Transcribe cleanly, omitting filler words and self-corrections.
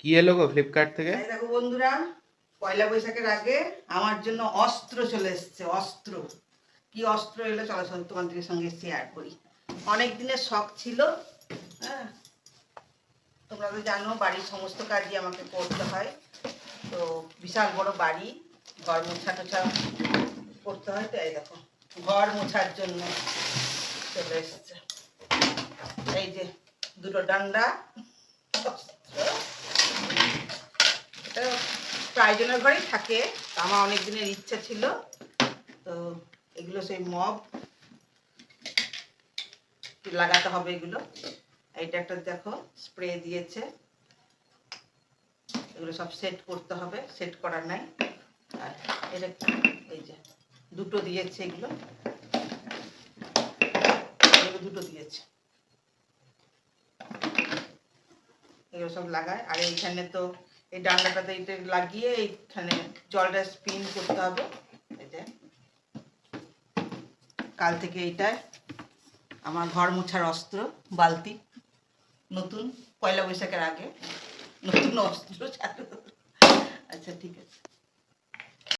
কি এলো গো ফ্লিপকার্ট থেকে? এই দেখো বন্ধুরা, পয়লা বৈশাখের আগে আমার জন্য অস্ত্র চলে এসেছে। অস্ত্র, কি অস্ত্র এলো চলো তোমাদের সঙ্গে শেয়ার করি। অনেক দিনের শখ ছিল, হ্যাঁ, তোমরা তো জানো বাড়ির সমস্ত কাজই আমাকে করতে হয়। তো বিশাল বড় বাড়ি, ঘর মোছা টোছা করতে হয়। তো এই দেখো ঘর মোছার জন্য চলে এসছে। এই যে দুটো ডান্ডা, এটা প্রায় জনের ঘরেই থাকে। আমার অনেক দিনের ইচ্ছা ছিল। তো এগুলো সেই মব লাগাতে হবে এগুলো। এইটা একটা দেখো স্প্রে দিয়েছে, এগুলো সব সেট করতে হবে, সেট করার নাই। আর এটা এই যে দুটো দিয়েছে, এগুলো দুটো দিয়েছে, এগুলো সব লাগায়। আর এইখানে তো এই ডান্ডাটাতে এটা লাগিয়ে এইখানে জলটা স্পিন করতে হবে। এই যে কাল থেকে এইটায় আমার ঘর মোছার অস্ত্র, বালতি, নতুন পয়লা বৈশাখের আগে নতুন অস্ত্র চালু। আচ্ছা ঠিক আছে।